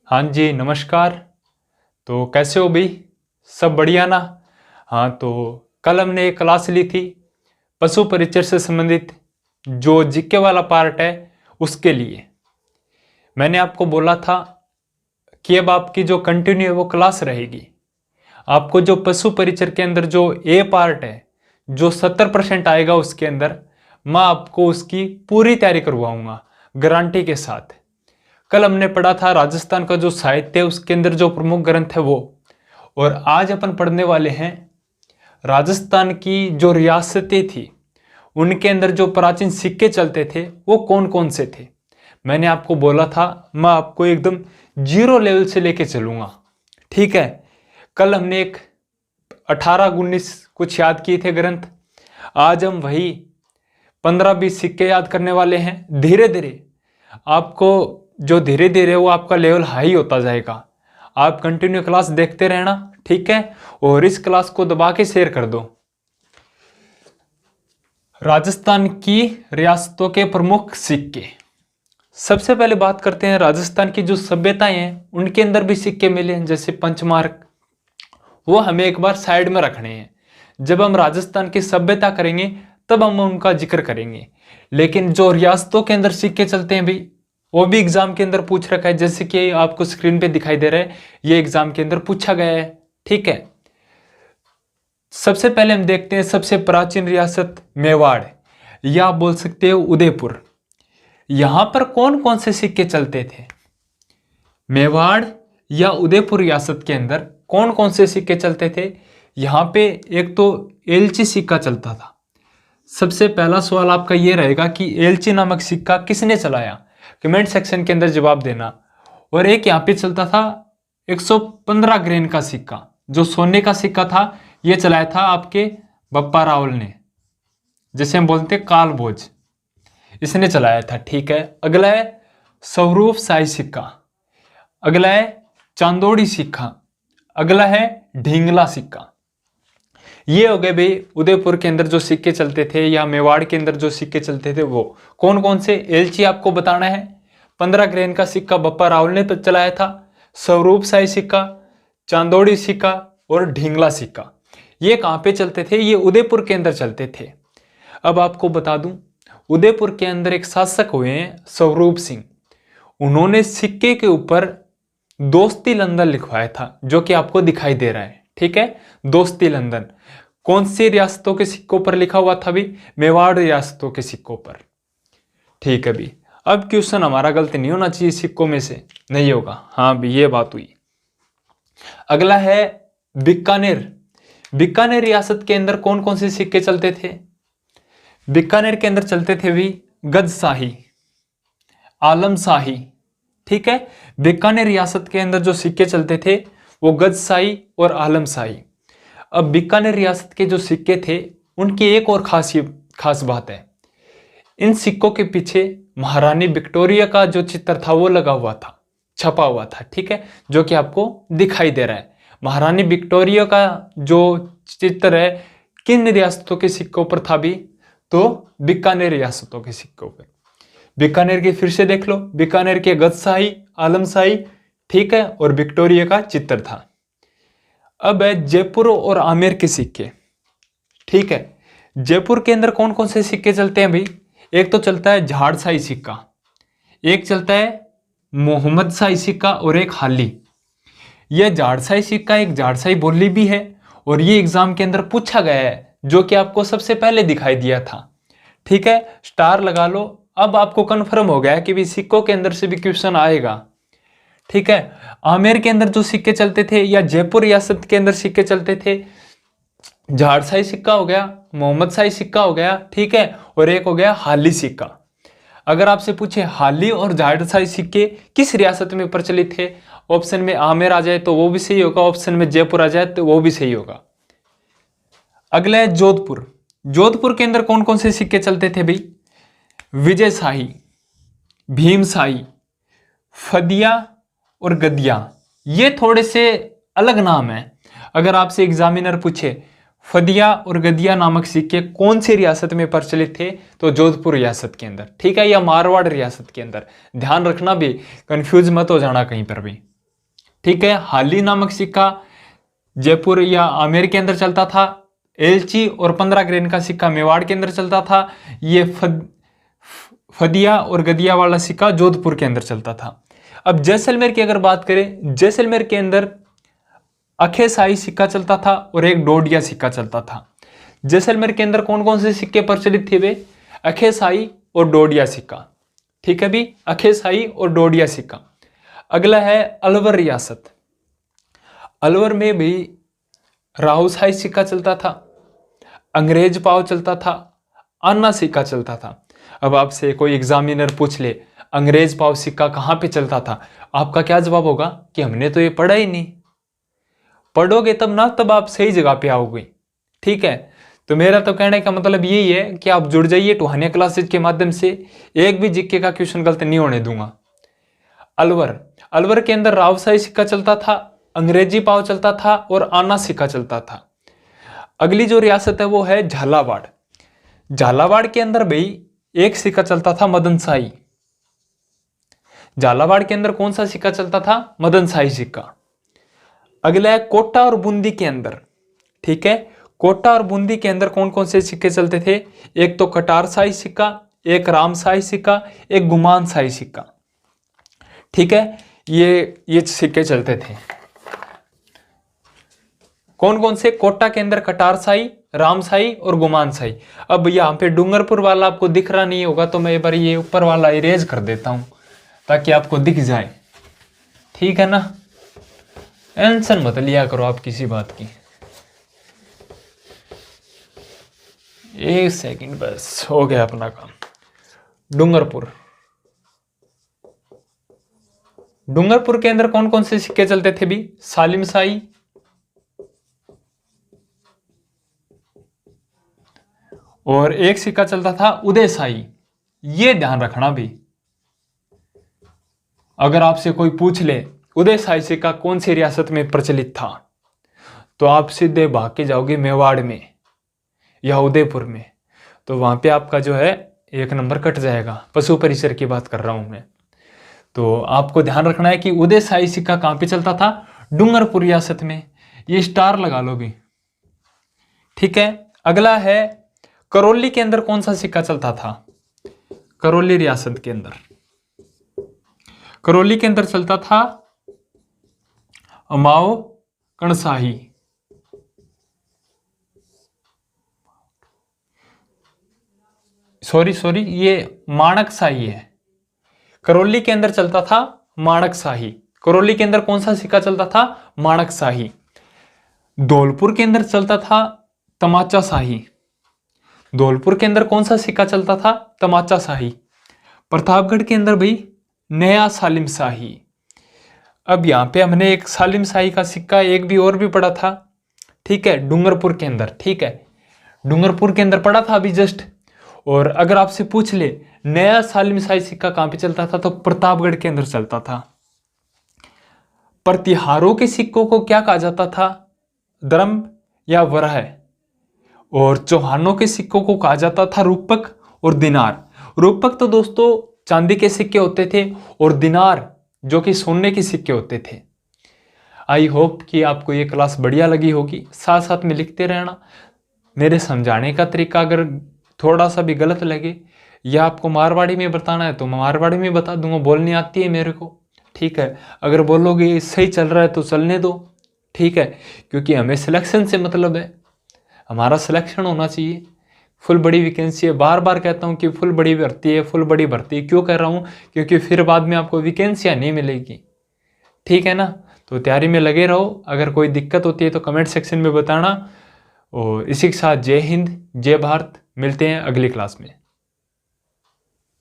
हाँ जी, नमस्कार। तो कैसे हो भाई? सब बढ़िया ना? हाँ, तो कल हमने एक क्लास ली थी पशु परिचर से संबंधित, जो जीके वाला पार्ट है उसके लिए। मैंने आपको बोला था कि अब आपकी जो कंटिन्यू है वो क्लास रहेगी। आपको जो पशु परिचर के अंदर जो ए पार्ट है, जो 70% आएगा उसके अंदर, मैं आपको उसकी पूरी तैयारी करवाऊंगा गारंटी के साथ। कल हमने पढ़ा था राजस्थान का जो साहित्य है उसके अंदर जो प्रमुख ग्रंथ है वो, और आज अपन पढ़ने वाले हैं राजस्थान की जो रियासतें थी उनके अंदर जो प्राचीन सिक्के चलते थे वो कौन कौन से थे। मैंने आपको बोला था मैं आपको एकदम जीरो लेवल से लेके चलूंगा, ठीक है। कल हमने एक 18-19 कुछ याद किए थे ग्रंथ, आज हम वही 15-20 सिक्के याद करने वाले हैं। धीरे धीरे आपको जो धीरे धीरे वो आपका लेवल हाई होता जाएगा। आप कंटिन्यू क्लास देखते रहना, ठीक है, और इस क्लास को दबा के शेयर कर दो। राजस्थान की रियासतों के प्रमुख सिक्के। सबसे पहले बात करते हैं राजस्थान की जो सभ्यताएं हैं उनके अंदर भी सिक्के मिले हैं, जैसे पंचमार्क। वो हमें एक बार साइड में रखने हैं। जब हम राजस्थान की सभ्यता करेंगे तब हम उनका जिक्र करेंगे। लेकिन जो रियासतों के अंदर सिक्के चलते हैं भाई, वो भी एग्जाम के अंदर पूछ रखा है, जैसे कि आपको स्क्रीन पे दिखाई दे रहा है, ये एग्जाम के अंदर पूछा गया है, ठीक है। सबसे पहले हम देखते हैं सबसे प्राचीन रियासत मेवाड़, या आप बोल सकते हो उदयपुर। यहां पर कौन कौन से सिक्के चलते थे? मेवाड़ या उदयपुर रियासत के अंदर कौन कौन से सिक्के चलते थे? यहां पे एक तो एलची सिक्का चलता था। सबसे पहला सवाल आपका यह रहेगा कि एलची नामक सिक्का किसने चलाया? कमेंट सेक्शन के अंदर जवाब देना। और एक यहाँ पे चलता था 115 ग्रेन का सिक्का, जो सोने का सिक्का था, यह चलाया था आपके बप्पा रावल ने, जैसे हम बोलते हैं काल भोज, इसने चलाया था, ठीक है। अगला है स्वरूप शाही सिक्का, अगला है चांदोड़ी सिक्का, अगला है ढींगला सिक्का। ये हो गए भाई उदयपुर के अंदर जो सिक्के चलते थे, या मेवाड़ के अंदर जो सिक्के चलते थे वो कौन कौन से। एलची आपको बताना है, 15 ग्रेन का सिक्का बप्पा रावल ने चलाया था, स्वरूप शाही सिक्का, चांदोड़ी सिक्का और ढींगला सिक्का। ये कहाँ पे चलते थे? ये उदयपुर के अंदर चलते थे। अब आपको बता दूं, उदयपुर के अंदर एक शासक हुए हैं स्वरूप सिंह। उन्होंने सिक्के के ऊपर दोस्ती लंदन लिखवाया था, जो कि आपको दिखाई दे रहा है, ठीक है। दोस्ती लंदन कौन सी रियासतों के सिक्कों पर लिखा हुआ था भी? मेवाड़ रियासतों के सिक्कों पर, ठीक है भी। अब क्वेश्चन हमारा गलत नहीं होना चाहिए, सिक्कों में से नहीं होगा, हाँ भी ये बात हुई। अगला है बीकानेर। बीकानेर रियासत के अंदर कौन कौन से सिक्के चलते थे? बीकानेर के अंदर चलते थे भी गजशाही, आलमशाही, ठीक है। बीकानेर रियासत के अंदर जो सिक्के चलते थे वो गजशाही और आलमशाही। अब बीकानेर रियासत के जो सिक्के थे उनकी एक और खास बात है, इन सिक्कों के पीछे महारानी विक्टोरिया का जो चित्र था वो लगा हुआ था, छपा हुआ था, ठीक है, जो कि आपको दिखाई दे रहा है। महारानी विक्टोरिया का जो चित्र है किन रियासतों के सिक्कों पर था भी? तो बीकानेर रियासतों के सिक्कों पर। बीकानेर के फिर से देख लो, बीकानेर के गजशाही, आलमशाही, ठीक है, और विक्टोरिया का चित्र था। अब है जयपुर और आमेर के सिक्के, ठीक है। जयपुर के अंदर कौन कौन से सिक्के चलते हैं भाई? एक तो चलता है झाड़शाही सिक्का, एक चलता है मोहम्मद शाही सिक्का और एक हाली। यह झाड़शाही सिक्का एक झाड़शाही बोली भी है, और ये एग्जाम के अंदर पूछा गया है, जो कि आपको सबसे पहले दिखाई दिया था, ठीक है। स्टार लगा लो। अब आपको कंफर्म हो गया कि भी सिक्कों के अंदर से भी क्वेश्चन आएगा, ठीक है। आमेर के अंदर जो सिक्के चलते थे या जयपुर रियासत के अंदर सिक्के चलते थे, झाड़शाही सिक्का हो गया, मोहम्मद शाही सिक्का हो गया, ठीक है, और एक हो गया हाली सिक्का। अगर आपसे पूछे हाली और झाड़शाही सिक्के किस रियासत में प्रचलित थे, ऑप्शन में आमेर आ जाए तो वो भी सही होगा, ऑप्शन में जयपुर आ जाए तो वो भी सही होगा। अगला है जोधपुर। जोधपुर के अंदर कौन कौन से सिक्के चलते थे भाई? विजय शाही, भीम शाही, फदिया और गदिया। ये थोड़े से अलग नाम है। अगर आपसे एग्जामिनर पूछे फदिया और गदिया नामक सिक्के कौन सी रियासत में प्रचलित थे, तो जोधपुर रियासत के अंदर, ठीक है, या मारवाड़ रियासत के अंदर। ध्यान रखना भी, कंफ्यूज मत हो जाना कहीं पर भी, ठीक है। हाली नामक सिक्का जयपुर या आमेर के अंदर चलता था। एलची और 15 ग्रेन का सिक्का मेवाड़ के अंदर चलता था। ये फदिया और गदिया वाला सिक्का जोधपुर के अंदर चलता था। अब जैसलमेर की अगर बात करें, जैसलमेर के अंदर अखेसाई सिक्का चलता था और एक डोडिया सिक्का चलता था। जैसलमेर के अंदर कौन कौन से सिक्के प्रचलित थे वे? अखेसाई और डोडिया सिक्का। ठीक है भी, अखेसाई और डोडिया सिक्का। अगला है अलवर रियासत। अलवर में भी राहुसाई सिक्का चलता था, अंग्रेज पाव चलता था, अन्ना सिक्का चलता था। अब आपसे कोई एग्जामिनर पूछ ले अंग्रेज पाव सिक्का कहाँ पे चलता था, आपका क्या जवाब होगा कि हमने तो ये पढ़ा ही नहीं। पढ़ोगे तब ना, तब आप सही जगह पे आओगे। ठीक है, तो मेरा तो कहने का मतलब यही है कि आप जुड़ जाइए टुहानिया क्लासेज के माध्यम से, एक भी जीके का क्वेश्चन गलत नहीं होने दूंगा। अलवर के अंदर रावसाई सिक्का चलता था, अंग्रेजी पाव चलता था और आना सिक्का चलता था। अगली जो रियासत है वो है झालावाड़। झालावाड़ के अंदर भाई एक सिक्का चलता था, मदनसाई। झालावाड़ के अंदर कौन सा सिक्का चलता था? मदनसाई सिक्का। अगला है कोटा और बूंदी के अंदर। ठीक है, कोटा और बूंदी के अंदर कौन कौन से सिक्के चलते थे? एक तो कटारसाई सिक्का, एक रामसाई सिक्का, एक गुमानसाई सिक्का। ठीक है, ये सिक्के चलते थे। कौन कौन से? कोटा के अंदर कटारसाई, रामसाई और गुमानसाई। अब यहाँ पे डूंगरपुर वाला आपको दिख रहा नहीं होगा, तो मैं एक बार ये ऊपर वाला इरेज कर देता हूं ताकि आपको दिख जाए। ठीक है ना, टेंशन मत लिया करो आप किसी बात की। एक सेकंड बस, हो गया अपना काम। डूंगरपुर के अंदर कौन कौन से सिक्के चलते थे भी? सालिमसाई, और एक सिक्का चलता था उदयसाई। ये ध्यान रखना भी, अगर आपसे कोई पूछ ले उदयसाई सिक्का कौन सी रियासत में प्रचलित था, तो आप सीधे भाग के जाओगे मेवाड़ में या उदयपुर में, तो वहां पे आपका जो है एक नंबर कट जाएगा। पशु परिसर की बात कर रहा हूं मैं। तो आपको ध्यान रखना है कि उदयसाई सिक्का कहां पे चलता था? डूंगरपुर रियासत में। ये स्टार लगा लो भी। ठीक है, अगला है करौली के अंदर कौन सा सिक्का चलता था? करौली रियासत के अंदर, करौली के अंदर चलता था अमाओ कणसाही। सॉरी, ये माणकशाही है। करौली के अंदर चलता था माणकशाही। करौली के अंदर कौन सा सिक्का चलता था? माणकशाही। धौलपुर के अंदर चलता था तमाचा शाही। धौलपुर के अंदर कौन सा सिक्का चलता था? तमाचा शाही। प्रतापगढ़ के अंदर भाई नया सालिम शाही। अब यहां पे हमने एक सालिम शाही का सिक्का एक भी और भी पढ़ा था। ठीक है, डूंगरपुर के अंदर। ठीक है, डूंगरपुर के अंदर पढ़ा था अभी जस्ट। और अगर आपसे पूछ ले नया सालिम शाही सिक्का कहां पे चलता था, तो प्रतापगढ़ के अंदर चलता था। प्रतिहारों के सिक्कों को क्या कहा जाता था? द्रम या वरह। और चौहानों के सिक्कों को कहा जाता था रूपक और दिनार। रूपक तो दोस्तों चांदी के सिक्के होते थे, और दिनार जो कि सोने के सिक्के होते थे। आई होप कि आपको ये क्लास बढ़िया लगी होगी। साथ साथ में लिखते रहना। मेरे समझाने का तरीका अगर थोड़ा सा भी गलत लगे या आपको मारवाड़ी में बताना है तो मैं मारवाड़ी में बता दूंगा, बोलनी आती है मेरे को। ठीक है, अगर बोलोगे सही चल रहा है तो चलने दो। ठीक है, क्योंकि हमें सिलेक्शन से मतलब है, हमारा सिलेक्शन होना चाहिए। फुल बड़ी वैकेंसी है, बार बार कहता हूँ कि फुल बड़ी भर्ती है, फुल बड़ी भर्ती। क्यों कह रहा हूँ? क्योंकि फिर बाद में आपको वैकेंसियाँ नहीं मिलेगी। ठीक है ना, तो तैयारी में लगे रहो। अगर कोई दिक्कत होती है तो कमेंट सेक्शन में बताना। और इसी के साथ जय हिंद, जय भारत। मिलते हैं अगली क्लास में।